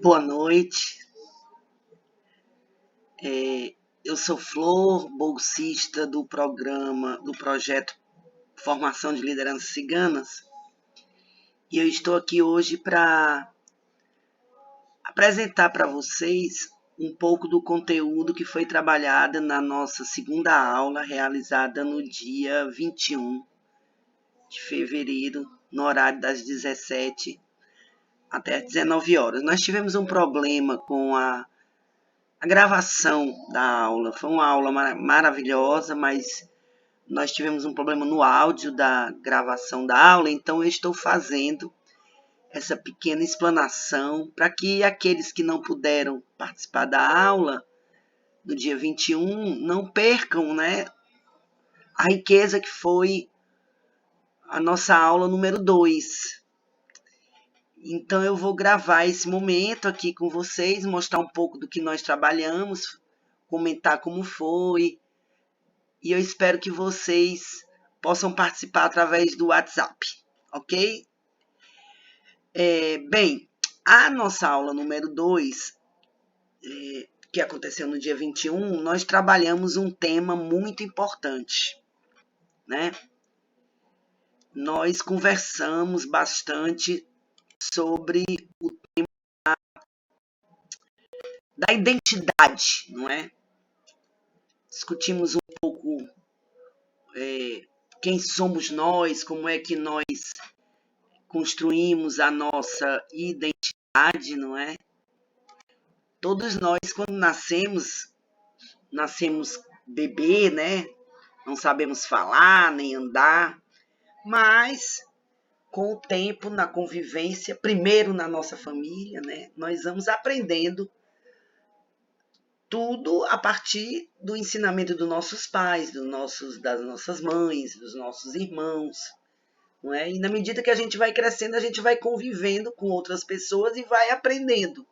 Boa noite. Eu sou Flor, bolsista do projeto Formação de Lideranças Ciganas, e eu estou aqui hoje para apresentar para vocês um pouco do conteúdo que foi trabalhado na nossa segunda aula, realizada no dia 21 de fevereiro, no horário das 17 até as 19 horas. Nós tivemos um problema com a gravação da aula. Foi uma aula maravilhosa, mas nós tivemos um problema no áudio da gravação da aula, então eu estou fazendo essa pequena explanação para que aqueles que não puderam participar da aula no dia 21 não percam, né, a riqueza que foi a nossa aula número 2. Então eu vou gravar esse momento aqui com vocês, mostrar um pouco do que nós trabalhamos, comentar como foi, e eu espero que vocês possam participar através do WhatsApp, ok? Bem, a nossa aula número 2, que aconteceu no dia 21, nós trabalhamos um tema muito importante, né? Nós conversamos bastante sobre o tema da identidade, não é? Discutimos um pouco quem somos nós, como é que nós construímos a nossa identidade, não é? Todos nós, quando nascemos bebê, né? Não sabemos falar nem andar, mas com o tempo, na convivência, primeiro na nossa família, né? Nós vamos aprendendo tudo a partir do ensinamento dos nossos pais, das nossas mães, dos nossos irmãos, não é? E na medida que a gente vai crescendo, a gente vai convivendo com outras pessoas e vai aprendendo.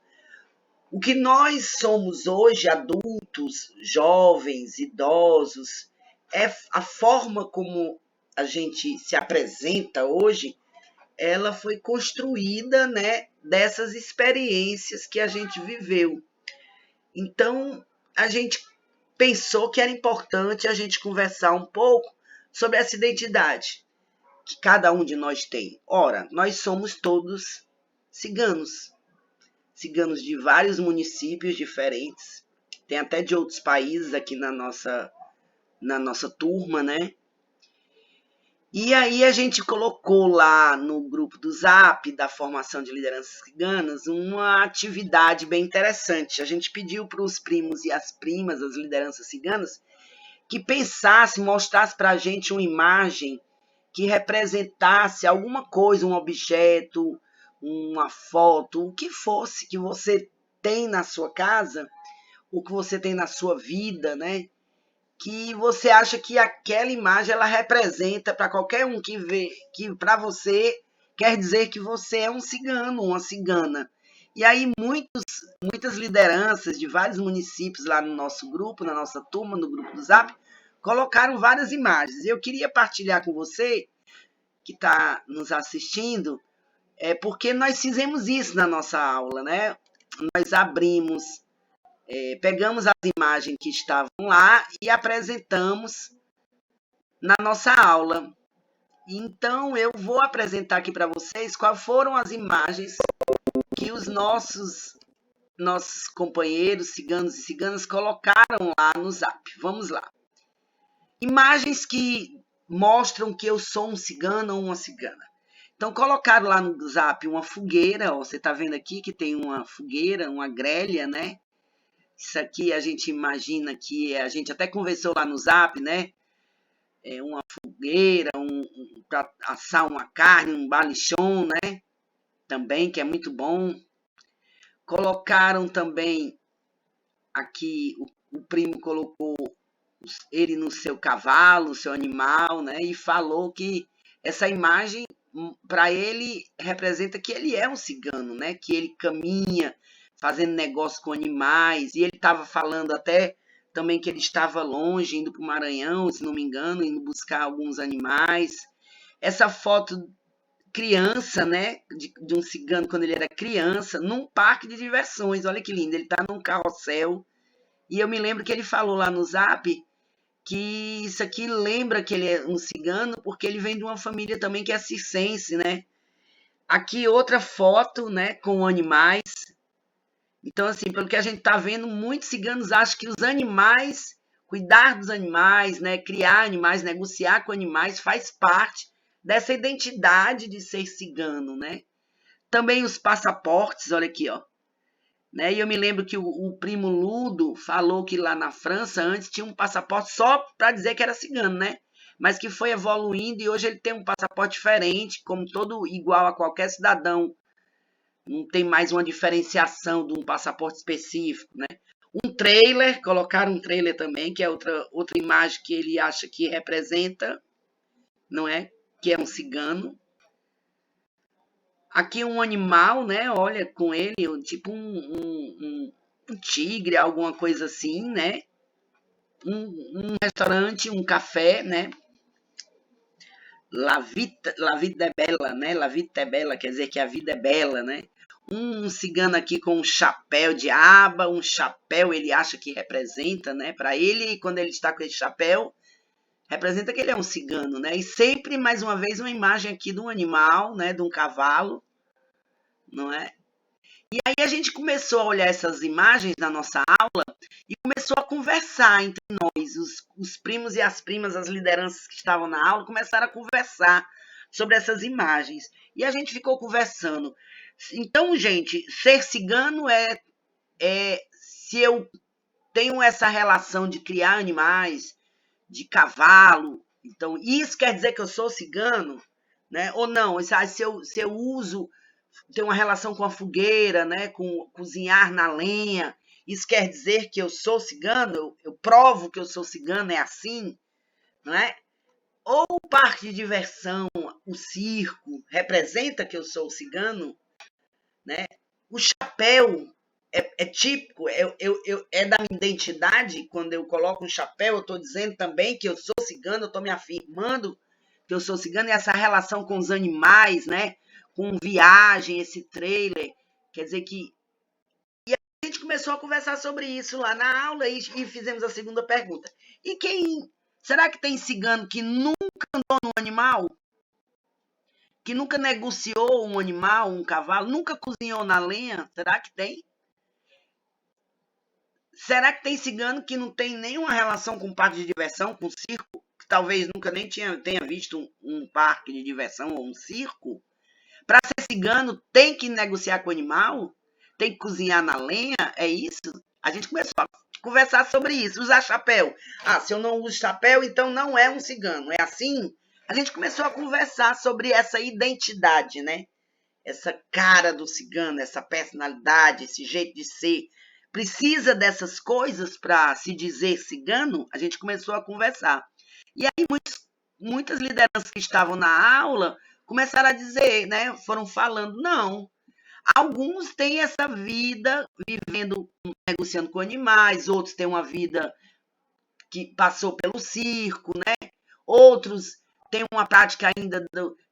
O que nós somos hoje, adultos, jovens, idosos, é a forma como a gente se apresenta hoje, ela foi construída, né, dessas experiências que a gente viveu. Então, a gente pensou que era importante a gente conversar um pouco sobre essa identidade que cada um de nós tem. Ora, nós somos todos ciganos de vários municípios diferentes, tem até de outros países aqui na nossa turma, né? E aí a gente colocou lá no grupo do Zap da formação de lideranças ciganas uma atividade bem interessante. A gente pediu para os primos e as primas, as lideranças ciganas, que pensasse, mostrasse para a gente uma imagem que representasse alguma coisa, um objeto, uma foto, o que fosse que você tem na sua casa, o que você tem na sua vida, né? Que você acha que aquela imagem ela representa para qualquer um que vê, que para você quer dizer que você é um cigano, uma cigana. E aí muitas lideranças de vários municípios lá no nosso grupo, na nossa turma, no grupo do Zap, colocaram várias imagens. Eu queria partilhar com você, que está nos assistindo, porque nós fizemos isso na nossa aula, né? Nós pegamos as imagens que estavam lá e apresentamos na nossa aula. Então, eu vou apresentar aqui para vocês quais foram as imagens que os nossos companheiros ciganos e ciganas colocaram lá no Zap. Vamos lá. Imagens que mostram que eu sou um cigano ou uma cigana. Então, colocaram lá no Zap uma fogueira, ó, você está vendo aqui que tem uma fogueira, uma grelha, né? Isso aqui a gente imagina que a gente até conversou lá no Zap, né? Uma fogueira, para assar uma carne, um balichon, né? Também, que é muito bom. Colocaram também aqui, o primo colocou ele no seu cavalo, seu animal, né? E falou que essa imagem, para ele, representa que ele é um cigano, né? Que ele caminha fazendo negócio com animais. E ele estava falando até também que ele estava longe, indo para o Maranhão, se não me engano, indo buscar alguns animais. essa foto criança, né, de um cigano quando ele era criança, num parque de diversões. Olha que lindo, ele tá num carrossel. E eu me lembro que ele falou lá no Zap que isso aqui lembra que ele é um cigano, porque ele vem de uma família também que é circense, né? Aqui outra foto, né, com animais. Então, assim, pelo que a gente está vendo, muitos ciganos acham que os animais, cuidar dos animais, né, criar animais, negociar com animais, faz parte dessa identidade de ser cigano, né? Também os passaportes, olha aqui, ó. Né? E eu me lembro que o primo Ludo falou que lá na França antes tinha um passaporte só para dizer que era cigano, né? Mas que foi evoluindo e hoje ele tem um passaporte diferente, como todo igual a qualquer cidadão. Não tem mais uma diferenciação de um passaporte específico, né? Um trailer, colocaram um trailer também, que é outra imagem que ele acha que representa, não é? Que é um cigano. Aqui um animal, né? Olha, com ele, tipo um tigre, alguma coisa assim, né? Um restaurante, um café, né? La vida é bela, né? La vida é bela, quer dizer que a vida é bela, né? Um cigano aqui com um chapéu de aba, um chapéu ele acha que representa, né? Para ele, quando ele está com esse chapéu, representa que ele é um cigano, né? E sempre, mais uma vez, uma imagem aqui de um animal, né? De um cavalo, não é? E aí a gente começou a olhar essas imagens na nossa aula e começou a conversar entre nós, os primos e as primas, as lideranças que estavam na aula, começaram a conversar sobre essas imagens. E a gente ficou conversando. Então, gente, ser cigano se eu tenho essa relação de criar animais, de cavalo, então isso quer dizer que eu sou cigano, né? Ou não, se eu uso, tenho uma relação com a fogueira, né? Com cozinhar na lenha, isso quer dizer que eu sou cigano? Eu provo que eu sou cigano, é assim, não é? Ou o parque de diversão, o circo, representa que eu sou cigano, né? O chapéu é típico, é da minha identidade. Quando eu coloco um chapéu, eu estou dizendo também que eu sou cigano, eu estou me afirmando que eu sou cigano. E essa relação com os animais, né? Com viagem, esse trailer, quer dizer que... E a gente começou a conversar sobre isso lá na aula e fizemos a segunda pergunta. E quem... Será que tem cigano que nunca andou num animal? Que nunca negociou um animal, um cavalo, nunca cozinhou na lenha? Será que tem? Será que tem cigano que não tem nenhuma relação com parque de diversão, com circo? Que talvez nunca nem tenha visto um parque de diversão ou um circo? Para ser cigano, tem que negociar com o animal? Tem que cozinhar na lenha? É isso? A gente começou a conversar sobre isso. Usar chapéu. Ah, se eu não uso chapéu, então não é um cigano. É assim? A gente começou a conversar sobre essa identidade, né? Essa cara do cigano, essa personalidade, esse jeito de ser. Precisa dessas coisas para se dizer cigano? A gente começou a conversar. E aí muitas lideranças que estavam na aula começaram a dizer, né? Foram falando, não. Alguns têm essa vida vivendo, negociando com animais, outros têm uma vida que passou pelo circo, né? Outros têm uma prática ainda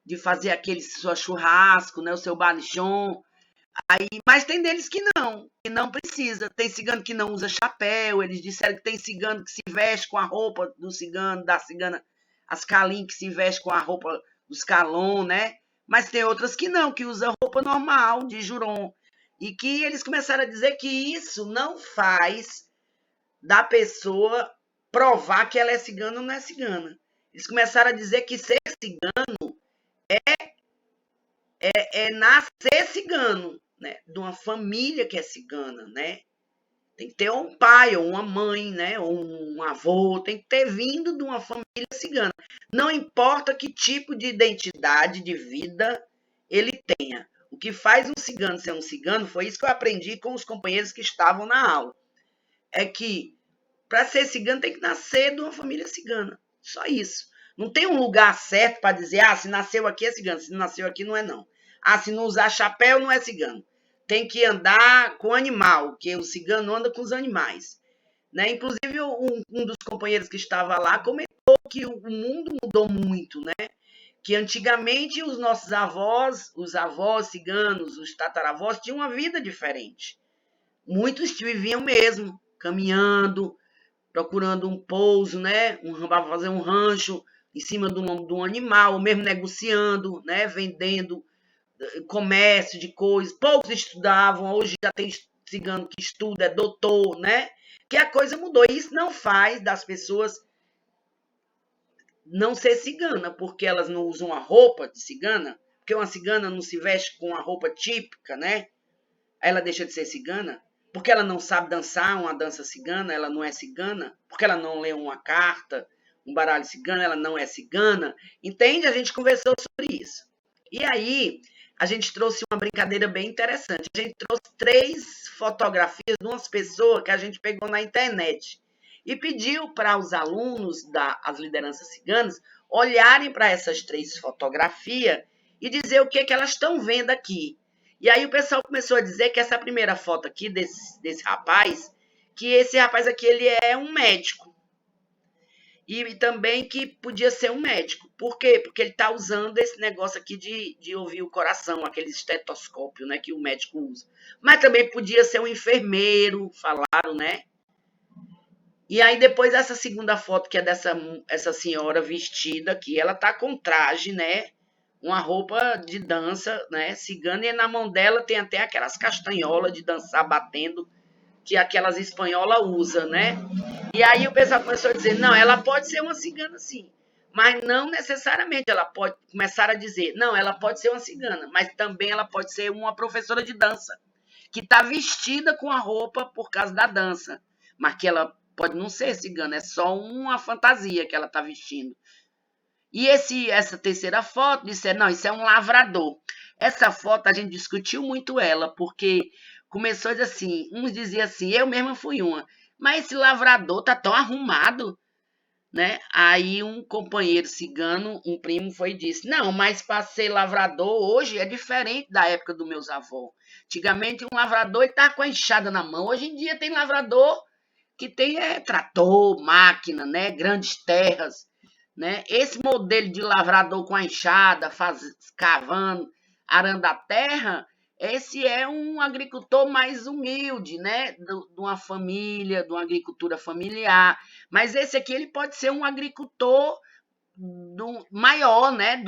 de fazer aquele seu churrasco, né? O seu balichon. Aí, mas tem deles que não precisa. Tem cigano que não usa chapéu. Eles disseram que tem cigano que se veste com a roupa do cigano, da cigana, as Calim que se veste com a roupa dos Calon, né? Mas tem outras que não, que usa roupa normal, de juron. E que eles começaram a dizer que isso não faz da pessoa provar que ela é cigana ou não é cigana. Eles começaram a dizer que ser cigano é nascer cigano, né? De uma família que é cigana, né? Tem que ter um pai ou uma mãe, né? Ou um avô, tem que ter vindo de uma família cigana. Não importa que tipo de identidade de vida ele tenha. O que faz um cigano ser um cigano foi isso que eu aprendi com os companheiros que estavam na aula. É que para ser cigano tem que nascer de uma família cigana. Só isso. Não tem um lugar certo para dizer, ah, se nasceu aqui é cigano, se não nasceu aqui não é não. Ah, se não usar chapéu não é cigano. Tem que andar com animal, que o cigano anda com os animais. Né? Inclusive, um dos companheiros que estava lá comentou que o mundo mudou muito, né? que antigamente os nossos avós, os avós ciganos, os tataravós, tinham uma vida diferente. Muitos viviam mesmo, caminhando, procurando um pouso, né? Para fazer um rancho em cima de um animal, ou mesmo negociando, né? Vendendo, comércio de coisas. Poucos estudavam, hoje já tem cigano que estuda, é doutor, né? Que a coisa mudou. E isso não faz das pessoas não ser cigana, porque elas não usam a roupa de cigana, porque uma cigana não se veste com a roupa típica, né? Aí ela deixa de ser cigana. Porque ela não sabe dançar uma dança cigana, ela não é cigana. Porque ela não lê uma carta, um baralho cigano, ela não é cigana. Entende? A gente conversou sobre isso. E aí, a gente trouxe uma brincadeira bem interessante. A gente trouxe 3 fotografias de umas pessoas que a gente pegou na internet e pediu para os alunos das lideranças ciganas olharem para essas 3 fotografias e dizer o que elas estão vendo aqui. E aí o pessoal começou a dizer que essa primeira foto aqui desse rapaz, que esse rapaz aqui ele é um médico. E também que podia ser um médico. Por quê? Porque ele está usando esse negócio aqui de ouvir o coração, aquele estetoscópio, né, que o médico usa. Mas também podia ser um enfermeiro, falaram, né? E aí depois essa segunda foto, que é essa senhora vestida aqui, ela tá com traje, né? Uma roupa de dança, né? Cigana, e na mão dela tem até aquelas castanholas de dançar batendo, que aquelas espanholas usam, né? E aí o pessoal começou a dizer, não, ela pode ser uma cigana sim, mas não necessariamente. Ela pode começar a dizer, não, ela pode ser uma cigana, mas também ela pode ser uma professora de dança, que está vestida com a roupa por causa da dança, mas que ela pode não ser cigana, é só uma fantasia que ela está vestindo. E essa terceira foto, disseram, não, isso é um lavrador. Essa foto a gente discutiu muito ela, porque começou a dizer assim, uns diziam assim, eu mesma fui uma, mas esse lavrador tá tão arrumado, né? Aí um companheiro cigano, um primo, foi e disse, não, mas para ser lavrador hoje é diferente da época dos meus avós. Antigamente um lavrador ele tava com a enxada na mão, hoje em dia tem lavrador que tem trator, máquina, né? Grandes terras, né? Esse modelo de lavrador com a enxada, cavando, arando a terra, esse é um agricultor mais humilde, né? De uma família, de uma agricultura familiar. Mas esse aqui ele pode ser um agricultor maior, né?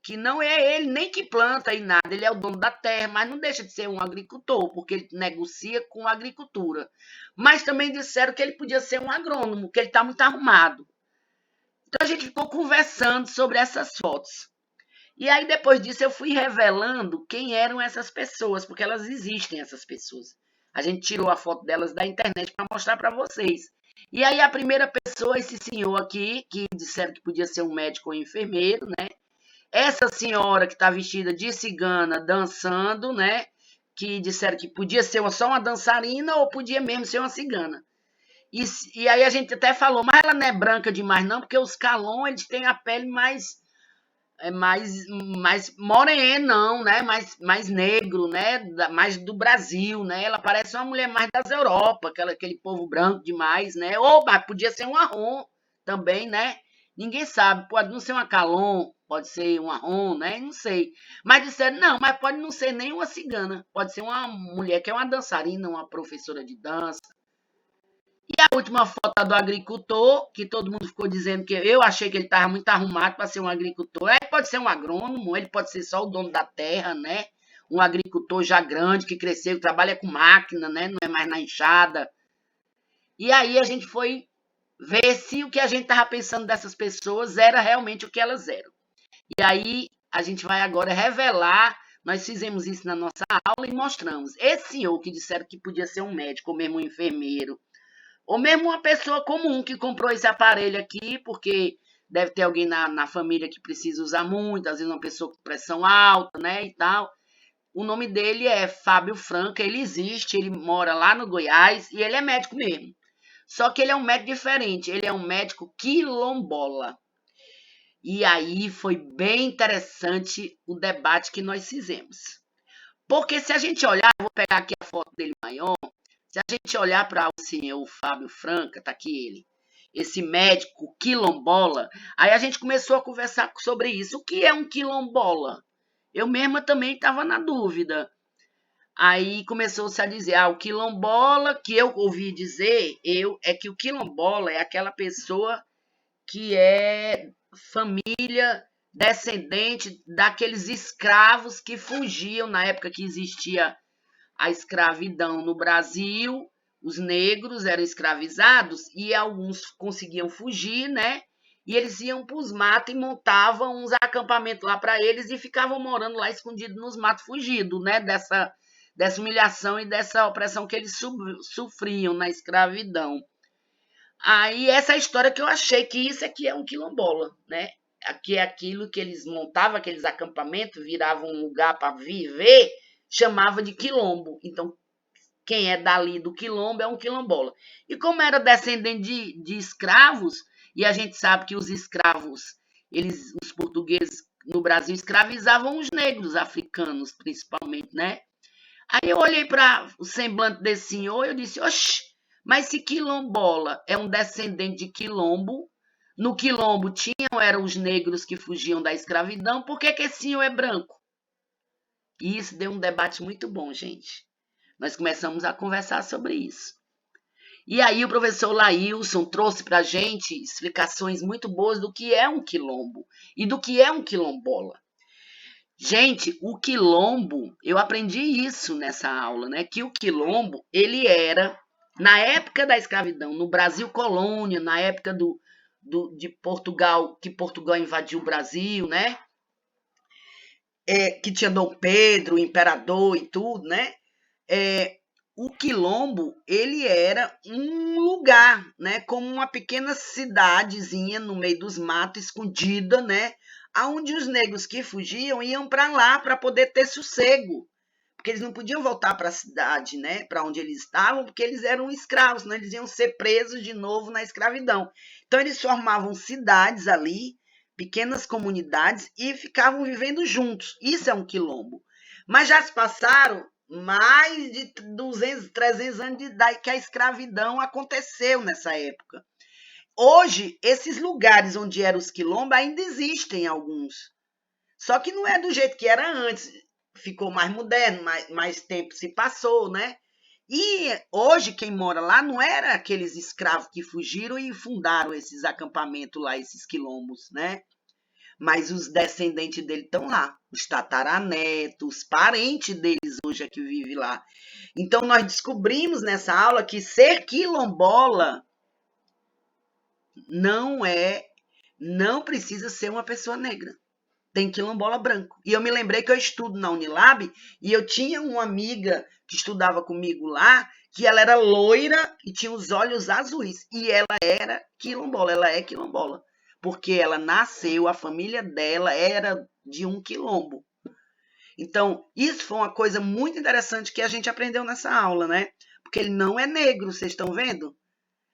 Que não é ele nem que planta e nada, ele é o dono da terra, mas não deixa de ser um agricultor, porque ele negocia com a agricultura. Mas também disseram que ele podia ser um agrônomo, que ele está muito arrumado. Então a gente ficou conversando sobre essas fotos. E aí depois disso eu fui revelando quem eram essas pessoas, porque elas existem, essas pessoas. A gente tirou a foto delas da internet para mostrar para vocês. E aí a primeira pessoa, esse senhor aqui, que disseram que podia ser um médico ou enfermeiro, né? Essa senhora que está vestida de cigana dançando, né? Que disseram que podia ser só uma dançarina ou podia mesmo ser uma cigana. E aí a gente até falou, mas ela não é branca demais não, porque os Calon, eles têm a pele mais morenão, né? Mais negro, né? Mais do Brasil, né? Ela parece uma mulher mais das Europa, aquele povo branco demais, né? Ou mas podia ser um marrom também, né? Ninguém sabe, pode não ser uma Calon, pode ser um marrom, né? Não sei. Mas disseram, não, mas pode não ser nem uma cigana, pode ser uma mulher que é uma dançarina, uma professora de dança. E a última foto do agricultor, que todo mundo ficou dizendo que eu achei que ele estava muito arrumado para ser um agricultor. Ele pode ser um agrônomo, ele pode ser só o dono da terra, né? Um agricultor já grande, que cresceu, que trabalha com máquina, né? Não é mais na enxada. E aí a gente foi ver se o que a gente estava pensando dessas pessoas era realmente o que elas eram. E aí a gente vai agora revelar, nós fizemos isso na nossa aula e mostramos. Esse senhor que disseram que podia ser um médico ou mesmo um enfermeiro, ou mesmo uma pessoa comum que comprou esse aparelho aqui, porque deve ter alguém na família que precisa usar muito, às vezes uma pessoa com pressão alta, né, e tal. O nome dele é Fábio Franca, ele existe, ele mora lá no Goiás e ele é médico mesmo. Só que ele é um médico diferente, ele é um médico quilombola. E aí foi bem interessante o debate que nós fizemos. Porque se a gente olhar, vou pegar aqui a foto dele maior, se a gente olhar para o senhor Fábio Franca, tá aqui ele. esse médico quilombola. Aí a gente começou a conversar sobre isso. O que é um quilombola? Eu mesma também estava na dúvida. Aí começou-se a dizer, o quilombola, que eu ouvi dizer, é que o quilombola é aquela pessoa que é família descendente daqueles escravos que fugiam na época que existia a escravidão no Brasil. Os negros eram escravizados e alguns conseguiam fugir, né? E eles iam para os matos e montavam uns acampamentos lá para eles e ficavam morando lá escondidos nos matos, fugidos, né? Dessa humilhação e dessa opressão que eles sofriam na escravidão. Aí essa história que eu achei que isso aqui é um quilombola, né? Aqui é aquilo que eles montavam, aqueles acampamentos, viravam um lugar para viver, chamava de quilombo. Então, quem é dali do quilombo é um quilombola. E como era descendente de escravos, e a gente sabe que os escravos, os portugueses no Brasil escravizavam os negros africanos, principalmente, né? Aí eu olhei para o semblante desse senhor e eu disse, oxe, mas se quilombola é um descendente de quilombo, no quilombo eram os negros que fugiam da escravidão, por que esse senhor é branco? E isso deu um debate muito bom, gente. Nós começamos a conversar sobre isso. E aí o professor Laílson trouxe para a gente explicações muito boas do que é um quilombo e do que é um quilombola. Gente, o quilombo, eu aprendi isso nessa aula, né? Que o quilombo, ele era, na época da escravidão, no Brasil colônia, na época de Portugal, que Portugal invadiu o Brasil, né? Que tinha Dom Pedro, o imperador e tudo, né? O quilombo, ele era um lugar, né? Como uma pequena cidadezinha no meio dos matos, escondida, né? Aonde os negros que fugiam iam para lá para poder ter sossego, porque eles não podiam voltar para a cidade, né, para onde eles estavam, porque eles eram escravos, senão eles iam ser presos de novo na escravidão. Então eles formavam cidades ali, pequenas comunidades e ficavam vivendo juntos. Isso é um quilombo. Mas já se passaram mais de 200, 300 anos de idade que a escravidão aconteceu nessa época. Hoje, esses lugares onde eram os quilombos ainda existem alguns. Só que não é do jeito que era antes. Ficou mais moderno, mais tempo se passou, né? E hoje quem mora lá não era aqueles escravos que fugiram e fundaram esses acampamentos lá, esses quilombos, né? Mas os descendentes dele estão lá. Os tataranetos, os parentes deles hoje é que vivem lá. Então nós descobrimos nessa aula que ser quilombola não precisa ser uma pessoa negra. Tem quilombola branco. E eu me lembrei que eu estudo na Unilab e eu tinha uma amiga que estudava comigo lá, que ela era loira e tinha os olhos azuis. E ela era quilombola, ela é quilombola. Porque ela nasceu, a família dela era de um quilombo. Então, isso foi uma coisa muito interessante que a gente aprendeu nessa aula, né? Porque ele não é negro, vocês estão vendo?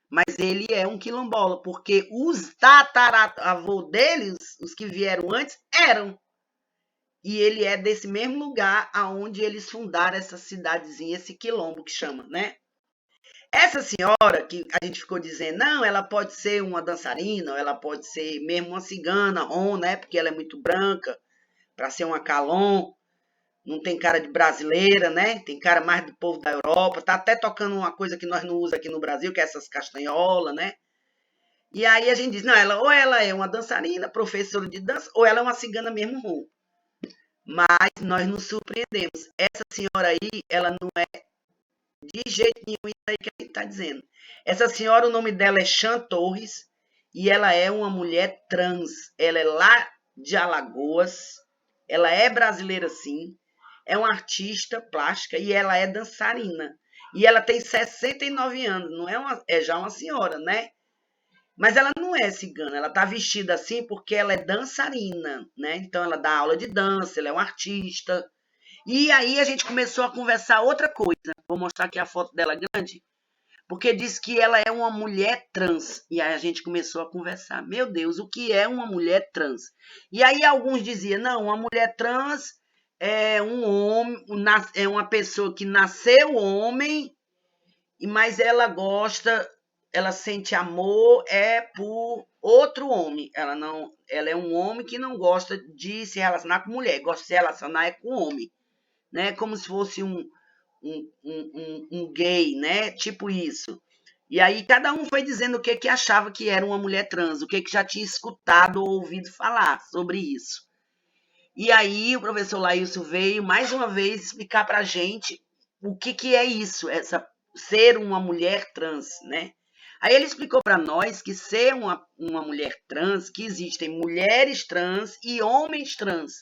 Mas ele é um quilombola, porque os tataravô deles, os que vieram antes, eram. E ele é desse mesmo lugar aonde eles fundaram essa cidadezinha, esse quilombo que chama, né? Essa senhora que a gente ficou dizendo, não, ela pode ser uma dançarina, ou ela pode ser mesmo uma cigana, né? Porque ela é muito branca, para ser uma calon, não tem cara de brasileira, né? Tem cara mais do povo da Europa, tá até tocando uma coisa que nós não usamos aqui no Brasil, que é essas castanholas, né? E aí a gente diz, não, ou ela é uma dançarina, professora de dança, ou ela é uma cigana mesmo. Mas nós nos surpreendemos. Essa senhora aí, ela não é de jeito nenhum isso aí que a gente está dizendo. Essa senhora, o nome dela é Chan Torres, e ela é uma mulher trans. Ela é lá de Alagoas, ela é brasileira sim, é uma artista plástica e ela é dançarina. E ela tem 69 anos, não é já uma senhora, né? Mas ela não é cigana, ela tá vestida assim porque ela é dançarina, né? Então ela dá aula de dança, ela é uma artista. E aí a gente começou a conversar outra coisa. Vou mostrar aqui a foto dela grande, porque diz que ela é uma mulher trans. E aí a gente começou a conversar. Meu Deus, o que é uma mulher trans? E aí alguns diziam, não, uma mulher trans é um homem, é uma pessoa que nasceu homem, mas ela gosta ela sente amor é por outro homem. Ela é um homem que não gosta de se relacionar com mulher, gosta de se relacionar com homem, né? Como se fosse um gay, né? Tipo isso. E aí cada um foi dizendo o que achava que era uma mulher trans, o que já tinha escutado ou ouvido falar sobre isso. E aí o professor Laílson veio mais uma vez explicar para a gente o que é isso, essa ser uma mulher trans, né? Aí ele explicou para nós que ser uma mulher trans, que existem mulheres trans e homens trans.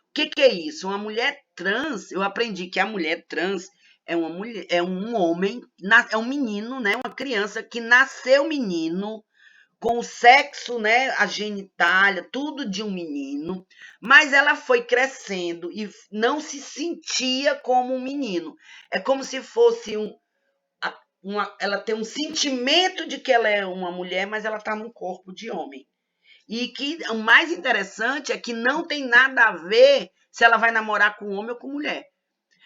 O que é isso? Uma mulher trans, eu aprendi que a mulher trans é uma mulher, é um homem, é um menino, né? Uma criança que nasceu menino, com o sexo, né, a genitália, tudo de um menino, mas ela foi crescendo e não se sentia como um menino. É como se fosse ela tem um sentimento de que ela é uma mulher, mas ela está num corpo de homem. E que o mais interessante é que não tem nada a ver se ela vai namorar com homem ou com mulher.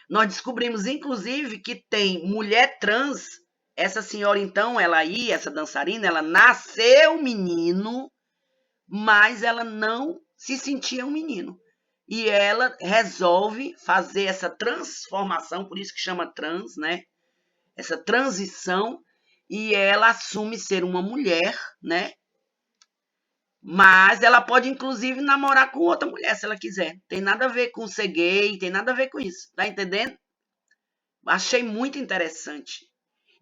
Nós descobrimos, inclusive, que tem mulher trans. Essa senhora, então, ela aí, essa dançarina, ela nasceu menino, mas ela não se sentia um menino. E ela resolve fazer essa transformação, por isso que chama trans, né? Essa transição, e ela assume ser uma mulher, né? Mas ela pode, inclusive, namorar com outra mulher, se ela quiser. Tem nada a ver com ser gay, tem nada a ver com isso. Tá entendendo? Achei muito interessante.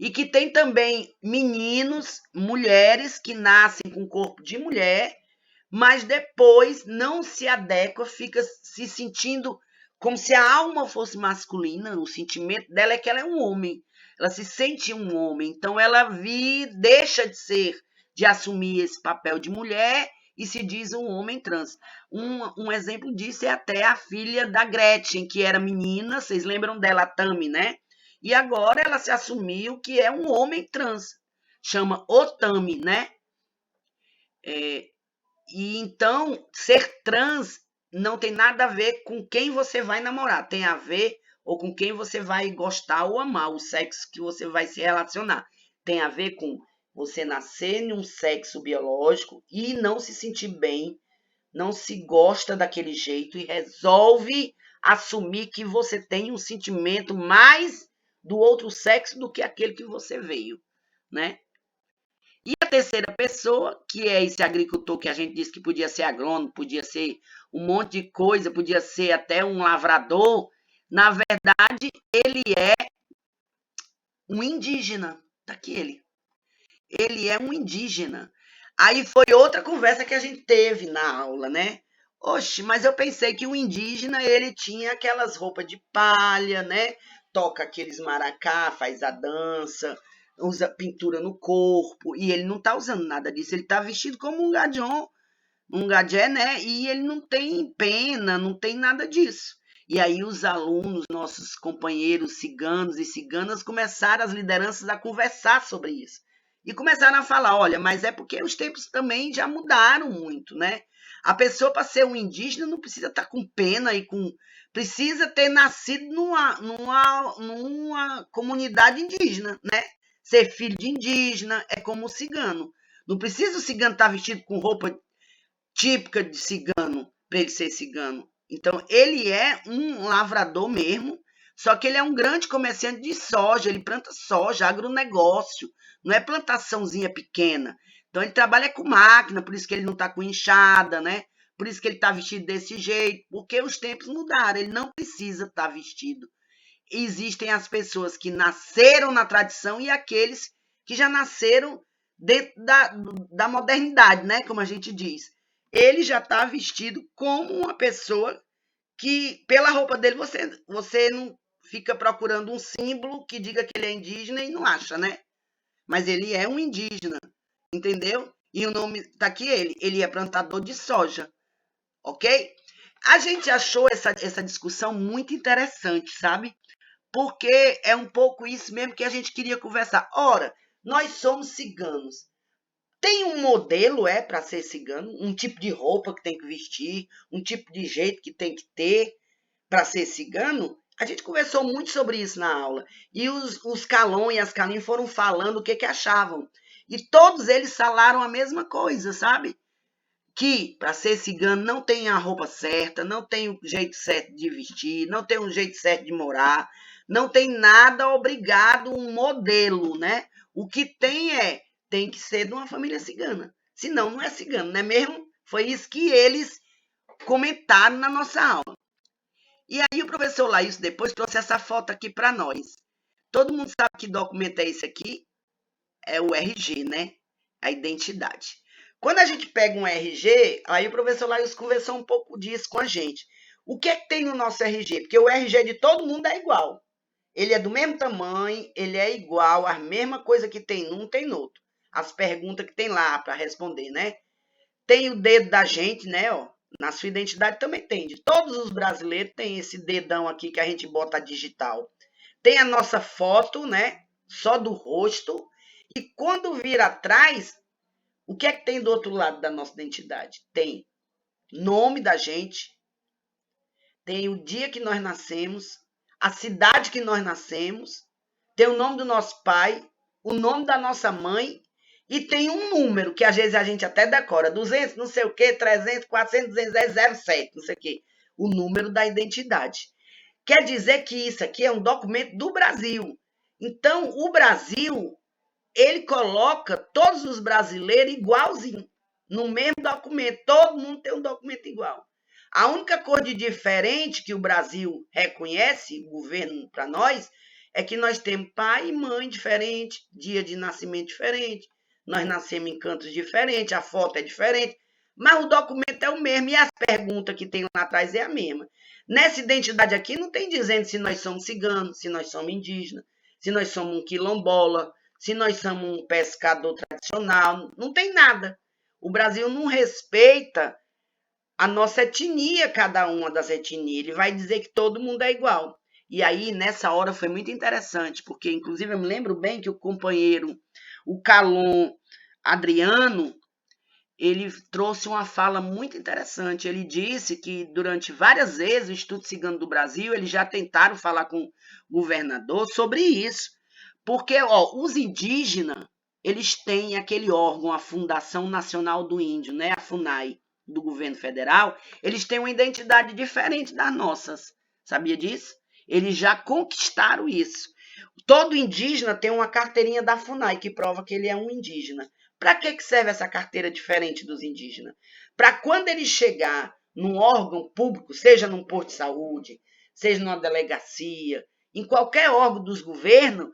E que tem também meninos, mulheres que nascem com corpo de mulher, mas depois não se adequa, fica se sentindo como se a alma fosse masculina, o sentimento dela é que ela é um homem, ela se sente um homem, então ela deixa de assumir esse papel de mulher e se diz um homem trans. Um exemplo disso é até a filha da Gretchen, que era menina, vocês lembram dela, a Tami, né? E agora ela se assumiu que é um homem trans, chama Otami, né? E então, ser trans não tem nada a ver com quem você vai namorar, tem a ver ou com quem você vai gostar ou amar, o sexo que você vai se relacionar. Tem a ver com você nascer em um sexo biológico e não se sentir bem, não se gosta daquele jeito e resolve assumir que você tem um sentimento mais do outro sexo do que aquele que você veio, né? E a terceira pessoa, que é esse agricultor que a gente disse que podia ser agrônomo, podia ser um monte de coisa, podia ser até um lavrador, na verdade, ele é um indígena daquele. Ele é um indígena. Aí foi outra conversa que a gente teve na aula, né? Oxe, mas eu pensei que o indígena, ele tinha aquelas roupas de palha, né? Toca aqueles maracá, faz a dança, usa pintura no corpo, e ele não tá usando nada disso, ele tá vestido como um gadé, né? E ele não tem pena, não tem nada disso. E aí os alunos, nossos companheiros ciganos e ciganas, começaram, as lideranças, a conversar sobre isso. E começaram a falar, olha, mas é porque os tempos também já mudaram muito, né? A pessoa, para ser um indígena, não precisa estar com pena e com... Precisa ter nascido numa comunidade indígena, né? Ser filho de indígena é como o cigano. Não precisa o cigano estar vestido com roupa típica de cigano para ele ser cigano. Então, ele é um lavrador mesmo, só que ele é um grande comerciante de soja, ele planta soja, agronegócio, não é plantaçãozinha pequena. Então, ele trabalha com máquina, por isso que ele não está com enxada, né? Por isso que ele está vestido desse jeito, porque os tempos mudaram, ele não precisa estar vestido. Existem as pessoas que nasceram na tradição e aqueles que já nasceram dentro da modernidade, né? Como a gente diz. Ele já está vestido como uma pessoa que, pela roupa dele, você não fica procurando um símbolo que diga que ele é indígena e não acha, né? Mas ele é um indígena, entendeu? E o nome está aqui ele é plantador de soja, ok? A gente achou essa discussão muito interessante, sabe? Porque é um pouco isso mesmo que a gente queria conversar. Ora, nós somos ciganos. Tem um modelo, para ser cigano, um tipo de roupa que tem que vestir, um tipo de jeito que tem que ter para ser cigano? A gente conversou muito sobre isso na aula. E os Calon e as Calim foram falando o que achavam. E todos eles falaram a mesma coisa, sabe? Que para ser cigano não tem a roupa certa, não tem o jeito certo de vestir, não tem o jeito certo de morar, não tem nada obrigado, um modelo, né? O que tem que ser de uma família cigana. Senão não é cigano, não é mesmo? Foi isso que eles comentaram na nossa aula. E aí o professor Laís depois trouxe essa foto aqui para nós. Todo mundo sabe que documento é esse aqui? É o RG, né? A identidade. Quando a gente pega um RG, aí o professor Laís conversou um pouco disso com a gente. O que é que tem no nosso RG? Porque o RG de todo mundo é igual. Ele é do mesmo tamanho, ele é igual, a mesma coisa que tem num, tem no outro. As perguntas que tem lá para responder, né? Tem o dedo da gente, né? Ó, na sua identidade também tem. De todos os brasileiros tem esse dedão aqui que a gente bota digital. Tem a nossa foto, né? Só do rosto. E quando vira atrás, o que é que tem do outro lado da nossa identidade? Tem nome da gente, tem o dia que nós nascemos, a cidade que nós nascemos, tem o nome do nosso pai, o nome da nossa mãe e tem um número que às vezes a gente até decora, 200, não sei o quê, 300, 400, 210, 07, não sei o quê. O número da identidade. Quer dizer que isso aqui é um documento do Brasil. Então, o Brasil, ele coloca todos os brasileiros igualzinho, no mesmo documento. Todo mundo tem um documento igual. A única coisa de diferente que o Brasil reconhece, o governo para nós, é que nós temos pai e mãe diferente, dia de nascimento diferente, nós nascemos em cantos diferentes, a foto é diferente, mas o documento é o mesmo e as perguntas que tem lá atrás é a mesma. Nessa identidade aqui não tem dizendo se nós somos ciganos, se nós somos indígenas, se nós somos um quilombola, se nós somos um pescador tradicional, não tem nada. O Brasil não respeita a nossa etnia, cada uma das etnias. Ele vai dizer que todo mundo é igual. E aí, nessa hora, foi muito interessante, porque, inclusive, eu me lembro bem que o companheiro, o Calon Adriano, ele trouxe uma fala muito interessante. Ele disse que, durante várias vezes, o Instituto Cigano do Brasil, eles já tentaram falar com o governador sobre isso. Porque os indígenas, eles têm aquele órgão, a Fundação Nacional do Índio, né? A FUNAI, do governo federal, eles têm uma identidade diferente das nossas. Sabia disso? Eles já conquistaram isso. Todo indígena tem uma carteirinha da FUNAI que prova que ele é um indígena. Para que serve essa carteira diferente dos indígenas? Para quando ele chegar num órgão público, seja num posto de saúde, seja numa delegacia, em qualquer órgão dos governos,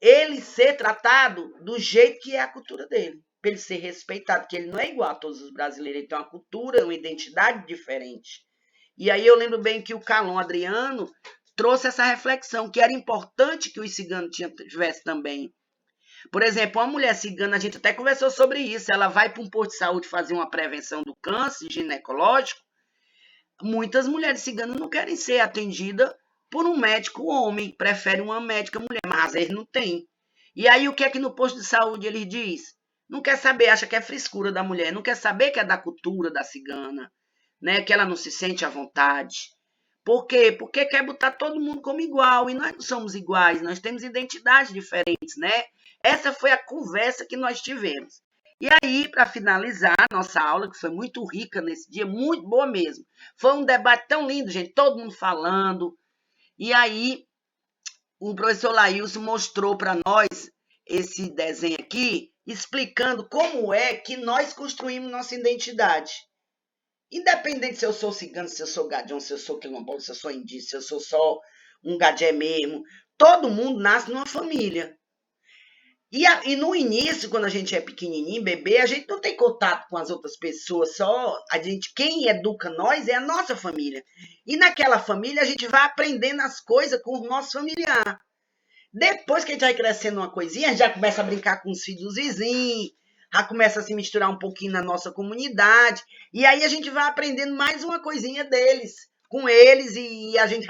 ele ser tratado do jeito que é a cultura dele, para ele ser respeitado, porque ele não é igual a todos os brasileiros, ele tem uma cultura, uma identidade diferente. E aí eu lembro bem que o Calon Adriano trouxe essa reflexão, que era importante que os ciganos tivessem também. Por exemplo, uma mulher cigana, a gente até conversou sobre isso, ela vai para um posto de saúde fazer uma prevenção do câncer ginecológico, muitas mulheres ciganas não querem ser atendidas por um médico homem, preferem uma médica mulher, mas às vezes não tem. E aí o que é que no posto de saúde ele diz? Não quer saber, acha que é frescura da mulher, não quer saber que é da cultura da cigana, né? Que ela não se sente à vontade. Por quê? Porque quer botar todo mundo como igual, e nós não somos iguais, nós temos identidades diferentes, né? Essa foi a conversa que nós tivemos. E aí, para finalizar a nossa aula, que foi muito rica nesse dia, muito boa mesmo. Foi um debate tão lindo, gente, todo mundo falando. E aí, o professor Laílson mostrou para nós esse desenho aqui, explicando como é que nós construímos nossa identidade. Independente se eu sou cigano, se eu sou gadião, se eu sou quilombola, se eu sou indígena, se eu sou só um gadié mesmo, todo mundo nasce numa família. E no início, quando a gente é pequenininho, bebê, a gente não tem contato com as outras pessoas, só a gente, quem educa nós é a nossa família. E naquela família a gente vai aprendendo as coisas com os nossos familiares. Depois que a gente vai crescendo uma coisinha, a gente já começa a brincar com os filhos dos vizinhos, já começa a se misturar um pouquinho na nossa comunidade, e aí a gente vai aprendendo mais uma coisinha deles, com eles, e a gente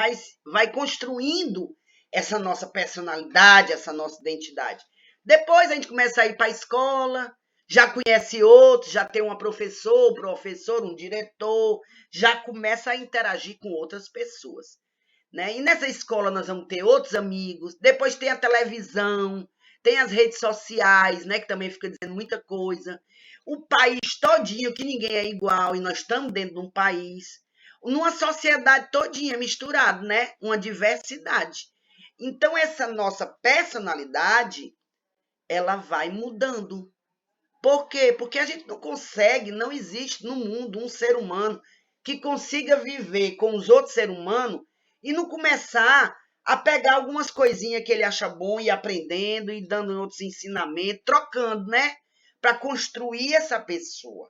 vai construindo essa nossa personalidade, essa nossa identidade. Depois a gente começa a ir para a escola, já conhece outros, já tem uma professor, um diretor, já começa a interagir com outras pessoas. Né? E nessa escola nós vamos ter outros amigos, depois tem a televisão, Tem as redes sociais, né, que também fica dizendo muita coisa. O país todinho, que ninguém é igual, e nós estamos dentro de um país, numa sociedade todinha misturada, né? Uma diversidade. Então, essa nossa personalidade, ela vai mudando. Por quê? Porque a gente não consegue, não existe no mundo um ser humano que consiga viver com os outros seres humanos e não começar a pegar algumas coisinhas que ele acha bom e aprendendo e dando outros ensinamentos, trocando, né? Para construir essa pessoa.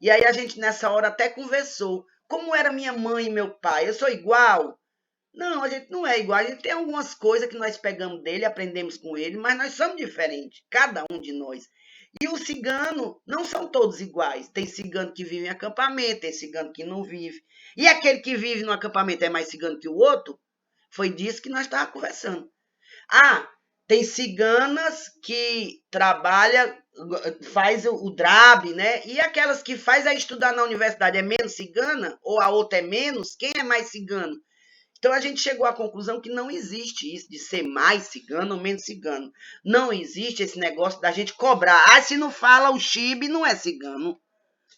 E aí a gente nessa hora até conversou. Como era minha mãe e meu pai? Eu sou igual? Não, a gente não é igual. A gente tem algumas coisas que nós pegamos dele, aprendemos com ele, mas nós somos diferentes, cada um de nós. E o cigano não são todos iguais. Tem cigano que vive em acampamento, tem cigano que não vive. E aquele que vive no acampamento é mais cigano que o outro? Foi disso que nós estávamos conversando. Ah, tem ciganas que trabalham, faz o DRAB, né? E aquelas que faz a estudar na universidade é menos cigana? Ou a outra é menos? Quem é mais cigano? Então a gente chegou à conclusão que não existe isso de ser mais cigano ou menos cigano. Não existe esse negócio da gente cobrar. Ah, se não fala o chibe, não é cigano.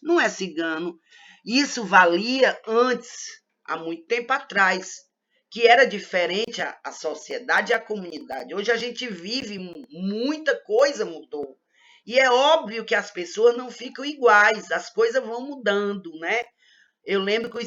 Não é cigano. Isso valia antes, há muito tempo atrás, que era diferente a sociedade e a comunidade. Hoje a gente vive, muita coisa mudou. E é óbvio que as pessoas não ficam iguais, as coisas vão mudando, né? Eu lembro que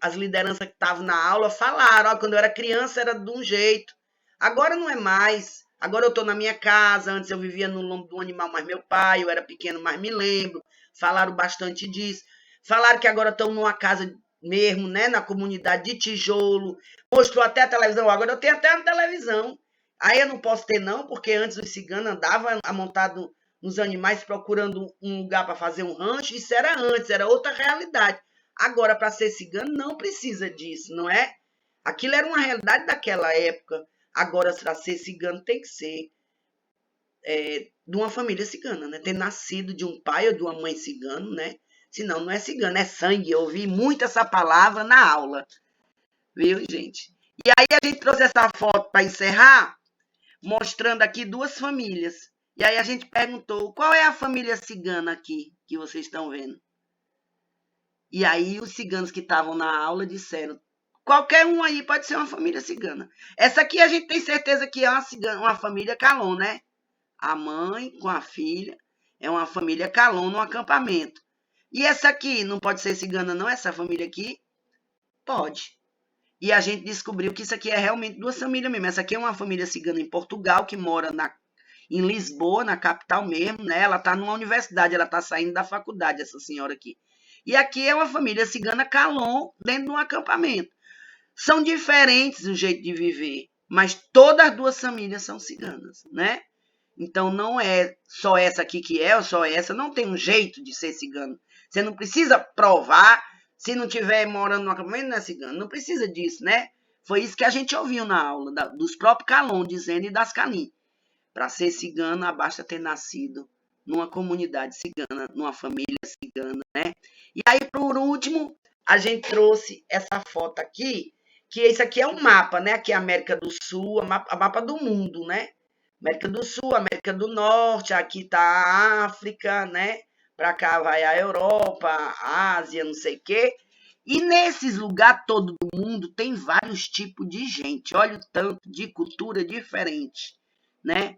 as lideranças que estavam na aula falaram, ó, quando eu era criança era de um jeito, agora não é mais. Agora eu estou na minha casa, antes eu vivia no lombo do animal, mas meu pai, eu era pequeno, mas me lembro. Falaram bastante disso. Falaram que agora estão numa casa mesmo, né, na comunidade de tijolo. Mostrou até a televisão, agora eu tenho até a televisão. Aí eu não posso ter não, porque antes os ciganos andavam amontados nos animais procurando um lugar para fazer um rancho, isso era antes, era outra realidade. Agora, para ser cigano, não precisa disso, não é? Aquilo era uma realidade daquela época. Agora, para ser cigano, tem que ser de uma família cigana, né? Ter nascido de um pai ou de uma mãe cigano, né? Senão não é cigano, é sangue. Eu ouvi muito essa palavra na aula, viu, gente? E aí a gente trouxe essa foto para encerrar, mostrando aqui duas famílias. E aí a gente perguntou, qual é a família cigana aqui que vocês estão vendo? E aí os ciganos que estavam na aula disseram, qualquer um aí pode ser uma família cigana. Essa aqui a gente tem certeza que é uma família Calon, né? A mãe com a filha é uma família Calon no acampamento. E essa aqui não pode ser cigana não, essa família aqui? Pode. E a gente descobriu que isso aqui é realmente duas famílias mesmo. Essa aqui é uma família cigana em Portugal, que mora em Lisboa, na capital mesmo, né? Ela está numa universidade, ela está saindo da faculdade, essa senhora aqui. E aqui é uma família cigana Calon, dentro de um acampamento. São diferentes o jeito de viver, mas todas as duas famílias são ciganas, né? Então não é só essa aqui que é, ou só essa, não tem um jeito de ser cigano. Você não precisa provar, se não estiver morando no acampamento, não é cigano. Não precisa disso, né? Foi isso que a gente ouviu na aula, dos próprios Calon dizendo e das Canim. Para ser cigano, basta ter nascido numa comunidade cigana, numa família cigana, né? E aí, por último, a gente trouxe essa foto aqui, que isso aqui é um mapa, né? Aqui é a América do Sul, a mapa do mundo, né? América do Sul, América do Norte, aqui está a África, né? Para cá vai a Europa, a Ásia, não sei o quê. E nesses lugares todo do mundo tem vários tipos de gente. Olha o tanto de cultura diferente, né?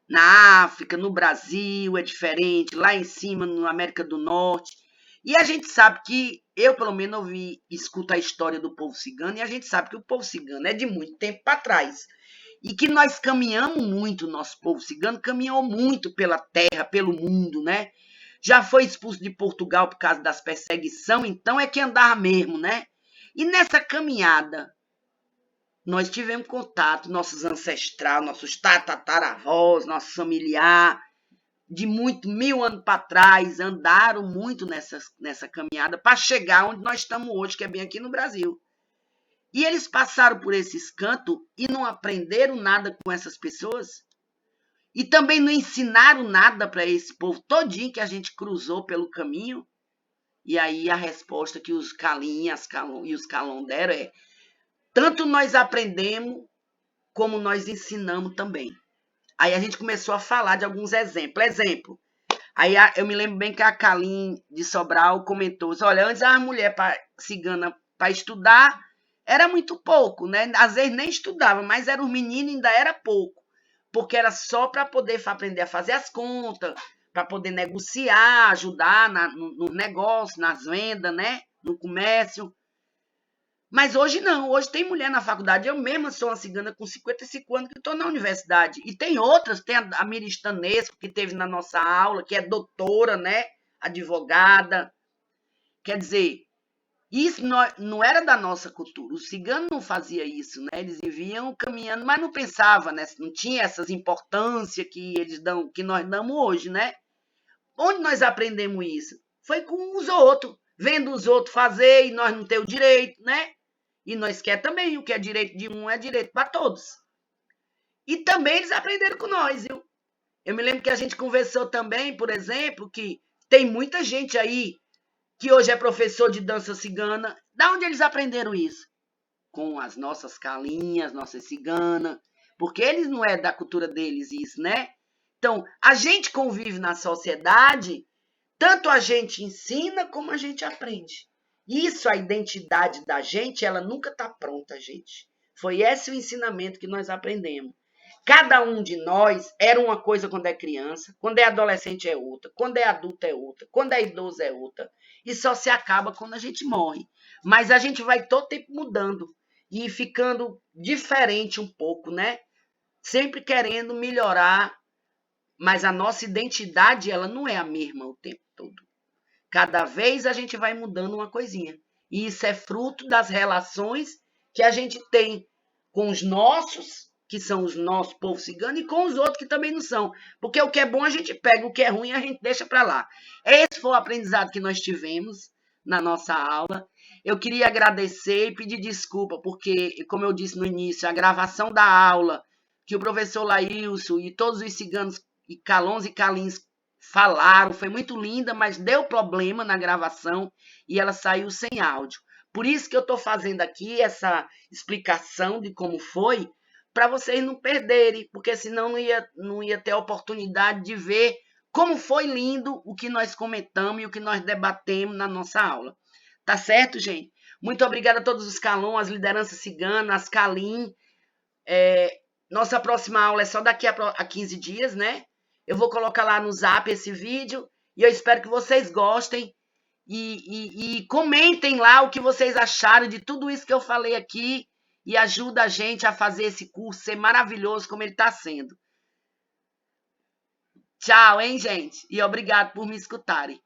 Na África, no Brasil é diferente, lá em cima, na América do Norte. E a gente sabe que, eu pelo menos escuto a história do povo cigano, e a gente sabe que o povo cigano é de muito tempo para trás. E que nós caminhamos muito, o nosso povo cigano caminhou muito pela terra, pelo mundo, né? Já foi expulso de Portugal por causa das perseguições, então é que andava mesmo, né? E nessa caminhada, nós tivemos contato, nossos ancestrais, nossos tataravós, nossos familiares, de muito 1000 anos para trás, andaram muito nessa caminhada para chegar onde nós estamos hoje, que é bem aqui no Brasil. E eles passaram por esses cantos e não aprenderam nada com essas pessoas. E também não ensinaram nada para esse povo todinho que a gente cruzou pelo caminho. E aí a resposta que os Calim e os Calon deram é: tanto nós aprendemos, como nós ensinamos também. Aí a gente começou a falar de alguns exemplos. Exemplo. Aí eu me lembro bem que a Kalim de Sobral comentou: olha, antes a mulher cigana para estudar era muito pouco, né? Às vezes nem estudava, mas era os meninos ainda era pouco, porque era só para poder aprender a fazer as contas, para poder negociar, ajudar no negócio, nas vendas, né? No comércio. Mas hoje não, hoje tem mulher na faculdade. Eu mesma sou uma cigana com 55 anos que estou na universidade. E tem outras, tem a Miri Tanesco, que teve na nossa aula, que é doutora, né? Advogada. Quer dizer, isso não era da nossa cultura. O cigano não fazia isso, né? Eles viviam caminhando, mas não pensava, né? Não tinha essas importâncias que eles dão, que nós damos hoje, né? Onde nós aprendemos isso? Foi com os outros, vendo os outros fazer e nós não temos o direito, né? E nós quer também, o que é direito de um é direito para todos. E também eles aprenderam com nós, viu? Eu me lembro que a gente conversou também, por exemplo, que tem muita gente aí que hoje é professor de dança cigana. Da onde eles aprenderam isso? Com as nossas calinhas, nossas ciganas, porque eles não é da cultura deles isso, né? Então, a gente convive na sociedade, tanto a gente ensina como a gente aprende. Isso, a identidade da gente, ela nunca está pronta, gente. Foi esse o ensinamento que nós aprendemos. Cada um de nós era uma coisa quando é criança, quando é adolescente é outra, quando é adulto é outra, quando é idoso é outra. E só se acaba quando a gente morre. Mas a gente vai todo tempo mudando e ficando diferente um pouco, né? Sempre querendo melhorar, mas a nossa identidade, ela não é a mesma o tempo todo. Cada vez a gente vai mudando uma coisinha. E isso é fruto das relações que a gente tem com os nossos, que são os nossos povo cigano, e com os outros que também não são. Porque o que é bom a gente pega, o que é ruim a gente deixa para lá. Esse foi o aprendizado que nós tivemos na nossa aula. Eu queria agradecer e pedir desculpa, porque, como eu disse no início, a gravação da aula que o professor Laílson e todos os ciganos e calons e calins falaram, foi muito linda, mas deu problema na gravação e ela saiu sem áudio. Por isso que eu estou fazendo aqui essa explicação de como foi, para vocês não perderem, porque senão não ia ter a oportunidade de ver como foi lindo o que nós comentamos e o que nós debatemos na nossa aula. Tá certo, gente? Muito obrigada a todos os calons, as lideranças ciganas, as calim. Nossa próxima aula é só daqui a 15 dias, né? Eu vou colocar lá no Zap esse vídeo e eu espero que vocês gostem e comentem lá o que vocês acharam de tudo isso que eu falei aqui e ajuda a gente a fazer esse curso ser maravilhoso como ele está sendo. Tchau, hein, gente? E obrigado por me escutarem.